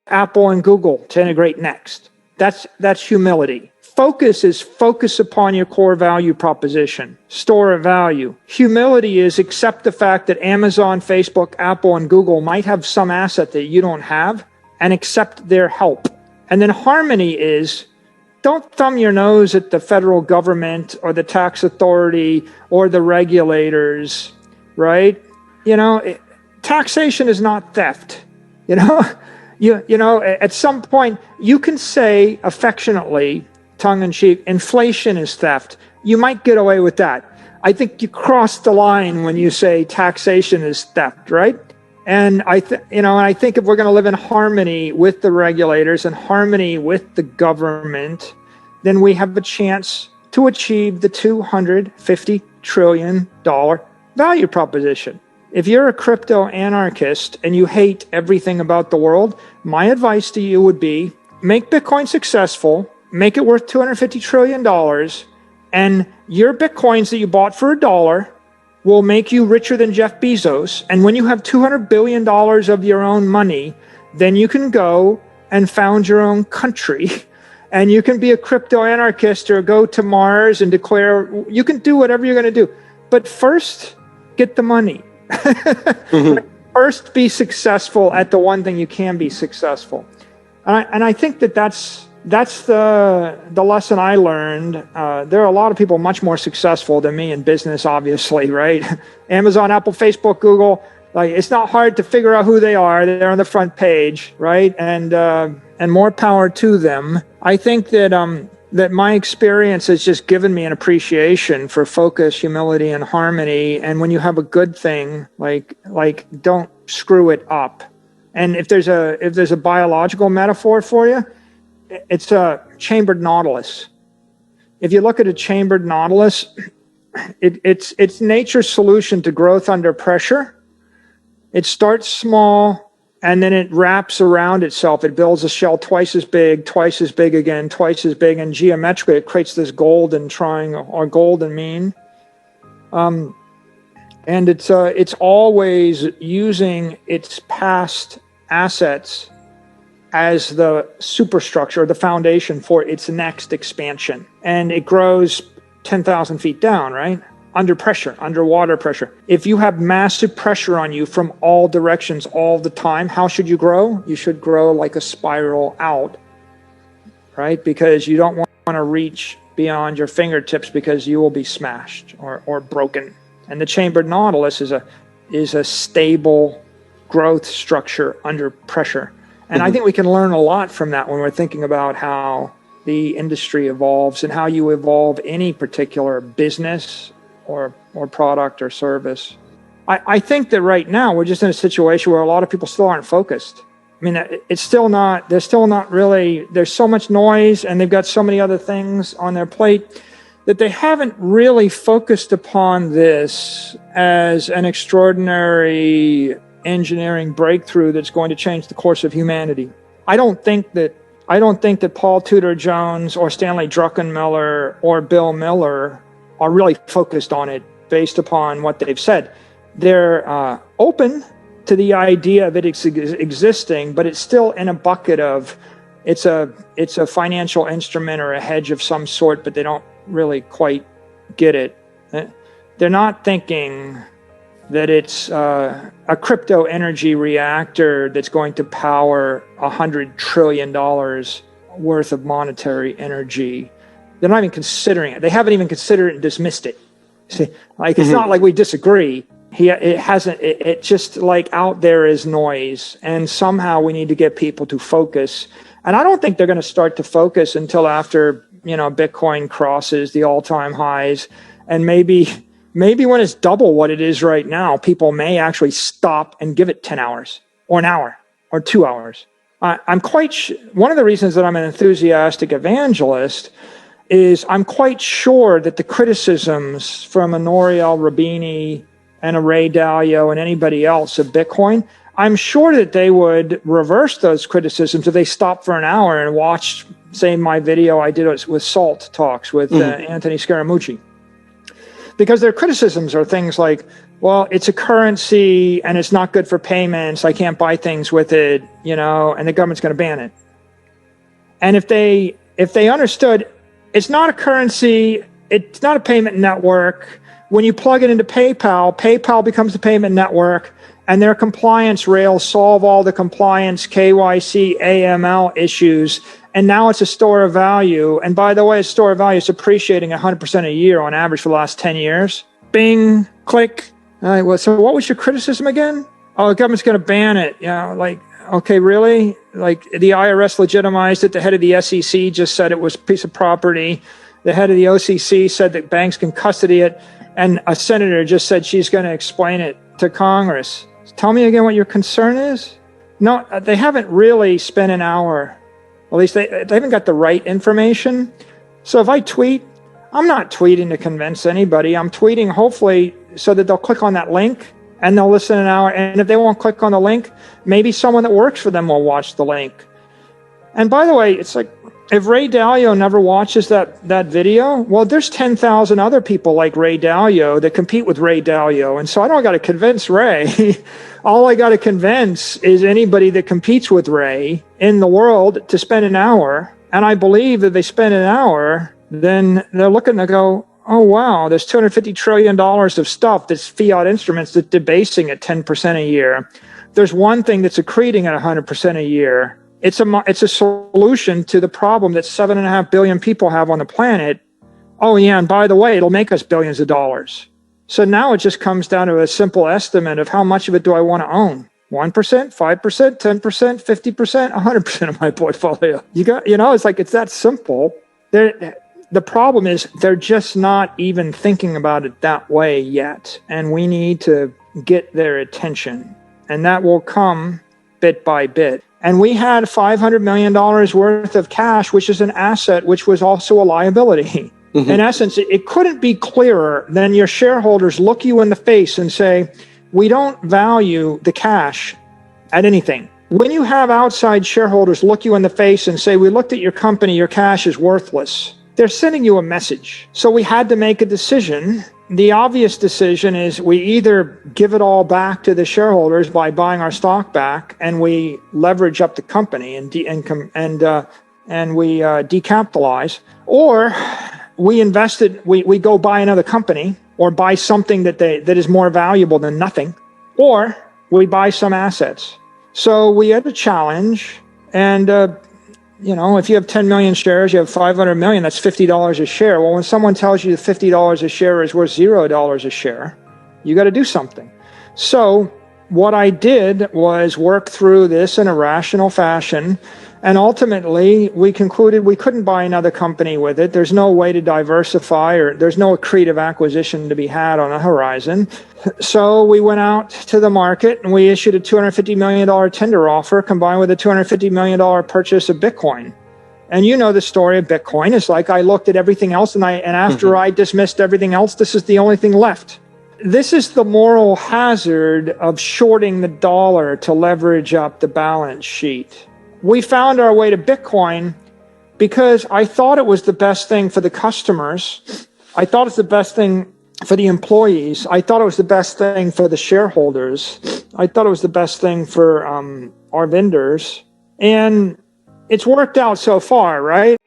Apple and Google to integrate next. That's humility. Focus is focus upon your core value proposition, store of value. Humility is accept the fact that Amazon, Facebook, Apple, and Google might have some asset that you don't have and accept their help. And then harmony is don't thumb your nose at the federal government or the tax authority or the regulators, right? Taxation is not theft, You know, at some point you can say affectionately, tongue-in-cheek, inflation is theft. You might get away with that. I think you cross the line when you say taxation is theft, right? And I think if we're going to live in harmony with the regulators and harmony with the government, then we have a chance to achieve the $250 trillion value proposition. If you're a crypto anarchist and you hate everything about the world, my advice to you would be make Bitcoin successful, make it worth $250 trillion, and your Bitcoins that you bought for $1 will make you richer than Jeff Bezos. And when you have $200 billion of your own money, then you can go and found your own country. And you can be a crypto anarchist or go to Mars and declare, you can do whatever you're going to do. But first, get the money. First, be successful at the one thing you can be successful. And I think that's the lesson I learned. There are a lot of people much more successful than me in business, obviously, right? Amazon, Apple, Facebook, Google. Like, it's not hard to figure out who they are. They're on the front page, right? And more power to them. I think that my experience has just given me an appreciation for focus, humility, and harmony. And when you have a good thing, like don't screw it up. And if there's a biological metaphor for you, it's a chambered nautilus. If you look at a chambered nautilus, it's nature's solution to growth under pressure. It starts small, and then it wraps around itself. It builds a shell twice as big again, twice as big, and geometrically it creates this golden triangle or golden mean. And it's always using its past assets as the superstructure, the foundation for its next expansion. And it grows 10,000 feet down, right? Under pressure, underwater pressure. If you have massive pressure on you from all directions all the time, how should you grow? You should grow like a spiral out, right? Because you don't want to reach beyond your fingertips because you will be smashed or broken. And the chambered nautilus is a stable growth structure under pressure. And I think we can learn a lot from that when we're thinking about how the industry evolves and how you evolve any particular business or product or service. I think that right now we're just in a situation where a lot of people still aren't focused. I mean, they're still not really, there's so much noise and they've got so many other things on their plate that they haven't really focused upon this as an extraordinary engineering breakthrough that's going to change the course of humanity. I don't think that Paul Tudor Jones or Stanley Druckenmiller or Bill Miller are really focused on it based upon what they've said. They're open to the idea of it existing, but it's still in a bucket of it's a financial instrument or a hedge of some sort, but they don't really quite get it. They're not thinking that it's a crypto energy reactor that's going to power $100 trillion worth of monetary energy. They're not even considering it. They haven't even considered it and dismissed it. See, like it's not like we disagree. It's just like out there is noise, and somehow we need to get people to focus. And I don't think they're going to start to focus until after Bitcoin crosses the all-time highs, and maybe when it's double what it is right now, people may actually stop and give it 10 hours or an hour or 2 hours. I'm quite one of the reasons that I'm an enthusiastic evangelist is I'm quite sure that the criticisms from a Nouriel Roubini and a Ray Dalio and anybody else of Bitcoin, I'm sure that they would reverse those criticisms if they stopped for an hour and watched, say, my video I did with Salt Talks with Anthony Scaramucci. Because their criticisms are things like, well, it's a currency and it's not good for payments. I can't buy things with it, and the government's going to ban it. And if they understood it's not a currency, it's not a payment network. When you plug it into PayPal, PayPal becomes the payment network, and their compliance rails solve all the compliance, KYC, AML issues. And now it's a store of value. And by the way, a store of value is appreciating 100% a year on average for the last 10 years. Bing, click. So what was your criticism again? Oh, the government's going to ban it. Okay, really? Like the IRS legitimized it. The head of the SEC just said it was a piece of property. The head of the OCC said that banks can custody it. And a senator just said she's going to explain it to Congress. Tell me again what your concern is? No, they haven't really spent an hour. At least they haven't got the right information. So if I tweet, I'm not tweeting to convince anybody. I'm tweeting hopefully so that they'll click on that link and they'll listen an hour. And if they won't click on the link, maybe someone that works for them will watch the link. And by the way, it's like, if Ray Dalio never watches that video, well, there's 10,000 other people like Ray Dalio that compete with Ray Dalio. And so I don't got to convince Ray. All I got to convince is anybody that competes with Ray in the world to spend an hour. And I believe that they spend an hour, then they're looking to go, oh, wow, there's $250 trillion of stuff that's fiat instruments that's debasing at 10% a year. There's one thing that's accreting at 100% a year. It's a solution to the problem that 7.5 billion people have on the planet. Oh, yeah, and by the way, it'll make us billions of dollars. So now it just comes down to a simple estimate of how much of it do I want to own? 1%, 5%, 10%, 50%, 100% of my portfolio. It's that simple. The problem is they're just not even thinking about it that way yet. And we need to get their attention. And that will come bit by bit. And we had $500 million worth of cash, which is an asset, which was also a liability. Mm-hmm. In essence, it couldn't be clearer than your shareholders look you in the face and say, we don't value the cash at anything. When you have outside shareholders look you in the face and say, we looked at your company, your cash is worthless, they're sending you a message. So we had to make a decision. The obvious decision is we either give it all back to the shareholders by buying our stock back, and we leverage up the company and we decapitalize, or we we go buy another company or buy something that is more valuable than nothing, or we buy some assets. So we had a challenge, and if you have 10 million shares, you have 500 million, that's $50 a share. Well, when someone tells you that $50 a share is worth $0 a share, you got to do something. So what I did was work through this in a rational fashion. And ultimately, we concluded we couldn't buy another company with it. There's no way to diversify, or there's no accretive acquisition to be had on the horizon. So we went out to the market and we issued a $250 million tender offer combined with a $250 million purchase of Bitcoin. And you know the story of Bitcoin. It's like I looked at everything else and after I dismissed everything else, this is the only thing left. This is the moral hazard of shorting the dollar to leverage up the balance sheet. We found our way to Bitcoin because I thought it was the best thing for the customers. I thought it's the best thing for the employees. I thought it was the best thing for the shareholders. I thought it was the best thing for our vendors. And it's worked out so far, right?